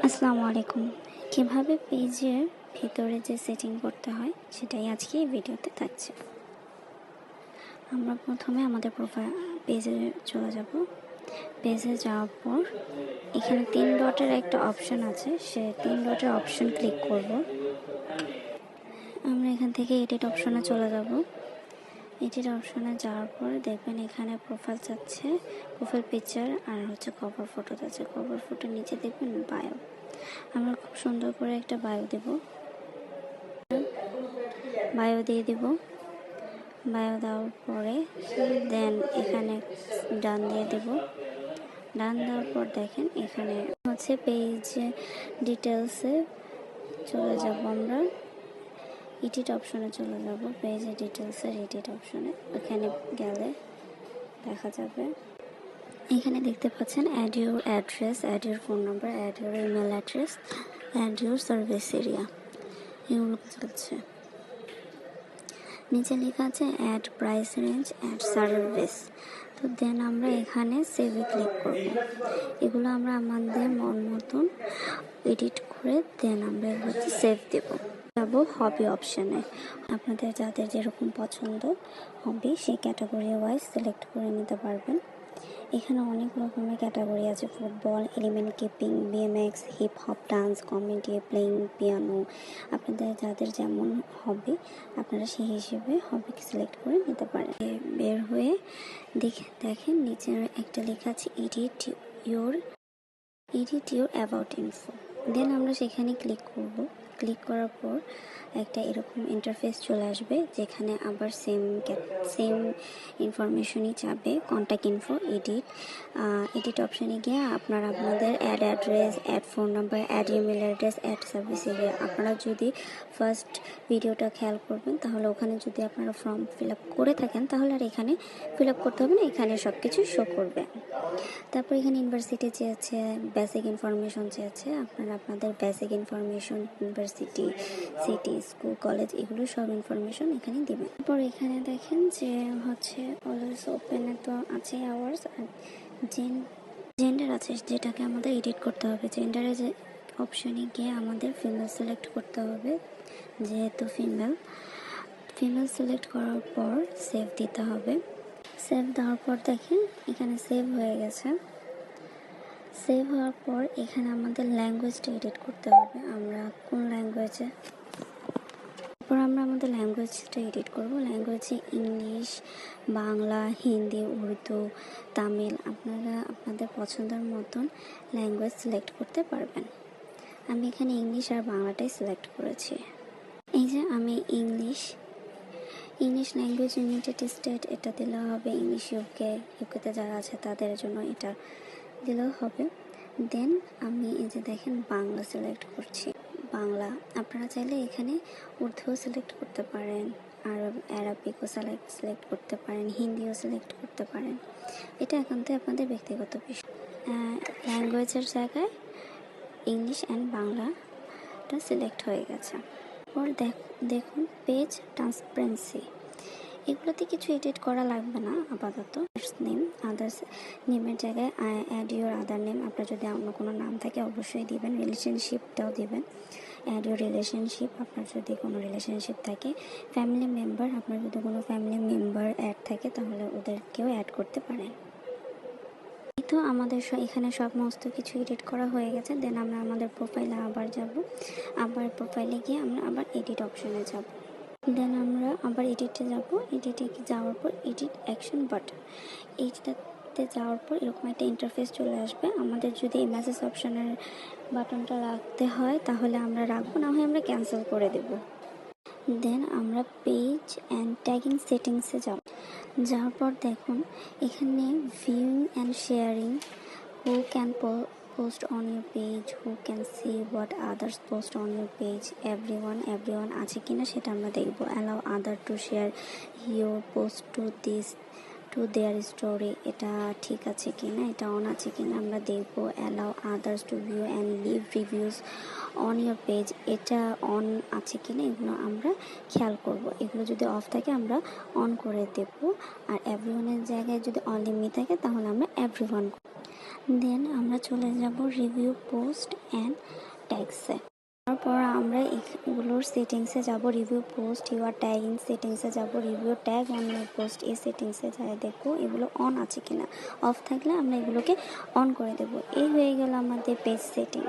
আসসালামু আলাইকুম। কিভাবে পেজের ভিতরে যে সেটিং করতে হয় সেটাই আজকে এই ভিডিওতে থাকছে। আমরা প্রথমে আমাদের পেজে চলে যাব। পেজে যাওয়ার পর এখানে 3 ডটের একটা অপশন আছে, সে 3 ডটের অপশন ক্লিক করব। আমরা এখান থেকে এডিট অপশনে চলে যাব। এডিট অপশনে যাওয়ার পর দেখবেন এখানে প্রোফাইল চাচ্ছে, প্রোফাইল পিকচার আর হচ্ছে কভার ফটো চাচ্ছে। কভার ফটোর নিচে দেখবেন বায়ো। আমরা খুব সুন্দর করে একটা বায়ো দেব, বায়ো দিয়ে দেব। বায়ো দেওয়ার পরে দেন এখানে ডান দিয়ে দেব। ডান দেওয়ার পর দেখেন এখানে হচ্ছে পেজ ডিটেলসে চলে যাব। আমরা এডিট অপশনে চলে যাব। পেজ ডিটেলসের এডিট অপশনে এখানে গেলে দেখা যাবে, এখানে দেখতে পাচ্ছেন add your address, add your phone number, add your email address, add your service area, এগুলো চলছে। নিচে লেখা আছে add price range, add service. তো দেন আমরা এখানে সেভে ক্লিক করব। এগুলো আমরা আমাদের মন মতন এডিট করে দেন আমরা এগুলোতে সেভ দেব। যাব হবি অপশানে। আপনাদের যাদের যেরকম পছন্দ হবি সেই ক্যাটাগরি ওয়াইজ সিলেক্ট করে নিতে পারবেন। এখানে অনেক রকমের ক্যাটাগরি আছে, football, element keeping, BMX, hip hop, dance, comedy, playing piano. আপনাদের যাদের যেমন হবি আপনারা সেই হিসেবে হবিকে সিলেক্ট করে নিতে পারেন। বের হয়ে দেখেন নিচে একটা লেখা আছে এডিট ইউর অ্যাবাউট ইনফো। দেন আমরা সেখানে ক্লিক করব। ক্লিক করার পর একটা এরকম ইন্টারফেস চলে আসবে, যেখানে আবার সেম ইনফরমেশনই চাবে। কন্ট্যাক্ট ইনফো, এডিট অপশানে গিয়ে আপনারা আপনাদের add address, add phone number, add email address, add service area. আপনারা যদি ফার্স্ট ভিডিওটা খেয়াল করবেন তাহলে ওখানে যদি আপনারা ফর্ম ফিল আপ করে থাকেন তাহলে আর এখানে ফিল আপ করতে হবে না, এখানে সব কিছু শো করবে। তারপর এখানে ইউনিভার্সিটি চেয়েছে, বেসিক ইনফরমেশন চেয়েছে। আপনারা আপনাদের basic information, university, city, school, college, এগুলো সব ইনফরমেশন এখানে দিবেন। তারপর এখানে দেখেন যে হচ্ছে অলওয়েজ ওপেনে তো আছে আওয়ার্স, আর জেন্ডার আছে যেটাকে আমাদের এডিট করতে হবে। জেন্ডারে যে অপশনে গিয়ে আমাদের ফিমেল সিলেক্ট করতে হবে, যেহেতু ফিমেল সিলেক্ট করার পর সেভ দিতে হবে। সেভ দেওয়ার পর দেখেন এখানে সেভ হয়ে গেছে। সেভ হওয়ার পর এখানে আমাদের ল্যাঙ্গুয়েজটা এডিট করতে হবে, আমরা কোন ল্যাঙ্গুয়েজে। তারপর আমরা আমাদের ল্যাঙ্গুয়েজটা এডিট করব। ল্যাঙ্গুয়েজে ইংলিশ, বাংলা, হিন্দি, উর্দু, তামিল, আপনারা আপনাদের পছন্দের মতন ল্যাঙ্গুয়েজ সিলেক্ট করতে পারবেন। আমি এখানে ইংলিশ আর বাংলাটাই সিলেক্ট করেছি। এই যে আমি ইংলিশ ল্যাঙ্গুয়েজ ইউনাইটেড স্টেট এটা দিলেও হবে। ইংলিশ ইউকেতে যারা আছে তাদের জন্য এটা দিলেও হবে। দেন আমি এই যে দেখেন বাংলা সিলেক্ট করছি। বাংলা আপনারা চাইলে এখানে উর্দুও সিলেক্ট করতে পারেন, আরবিকও সিলেক্ট করতে পারেন, হিন্দিও সিলেক্ট করতে পারেন। এটা একান্তই আপনাদের ব্যক্তিগত বিষয়। ল্যাঙ্গুয়েজের জায়গায় ইংলিশ অ্যান্ড বাংলাটা সিলেক্ট হয়ে গেছে। পর দেখুন পেজ ট্রান্সপারেন্সি, এগুলোতে কিছু এডিট করা লাগবে না আপাতত। নেম, আদার্স নেমের জায়গায় অ্যাড ইউর আদার নেম। আপনার যদি অন্য কোনো নাম থাকে অবশ্যই দিবেন। রিলেশনশিপটাও দিবেন, অ্যাড ইউর রিলেশনশিপ, আপনার যদি কোনো রিলেশনশিপ থাকে। ফ্যামিলি মেম্বার, আপনার যদি কোনো ফ্যামিলি মেম্বার অ্যাড থাকে তাহলে ওদেরকেও অ্যাড করতে পারেন। তো আমাদের এখানে সমস্ত কিছু এডিট করা হয়ে গেছে। দেন আমরা আমাদের প্রোফাইলে আবার যাব। আবার প্রোফাইলে গিয়ে আমরা আবার এডিট অপশনে যাব। দেন আমরা আবার এডিটে যাব। এডিটে যাওয়ার পর এডিট অ্যাকশন বাটন, এইটাতে যাওয়ার পর এরকম একটা ইন্টারফেস চলে আসবে। আমাদের যদি এই মেসেজ অপশনের বাটনটা রাখতে হয় তাহলে আমরা রাখবো, না হয় আমরা ক্যান্সেল করে দেব। দেন আমরা পেজ অ্যান্ড ট্যাগিং সেটিংসে যাওয়ার পর দেখুন এখানে viewing and sharing, who can post on your page, who can see what others post on your page, everyone আছে কিনা সেটা আমরা দেখব। allow other to share your post to their story, এটা ঠিক আছে কিনা, এটা অন আছে কিনা আমরা দেখব। allow others to view and leave reviews on your page, এটা অন আছে কিনা এগুলো আমরা খেয়াল করব। এগুলো যদি অফ থাকে আমরা অন করে দেব। আর এভরিওয়ানের জায়গায় যদি অনলি মি থাকে তাহলে আমরা এভরিওয়ান। দেন আমরা চলে যাব রিভিউ পোস্ট অ্যান্ড ট্যাগসে। তারপর আমরা এগুলোর সেটিংসে যাব, রিভিউ পোস্ট ইউর ট্যাগিং সেটিংসে যাব, review tag on your post এই সেটিংসে যাই দেখবো এগুলো অন আছে কিনা। অফ থাকলে আমরা এগুলোকে অন করে দেব। এই হয়ে গেল আমাদের পেজ সেটিং।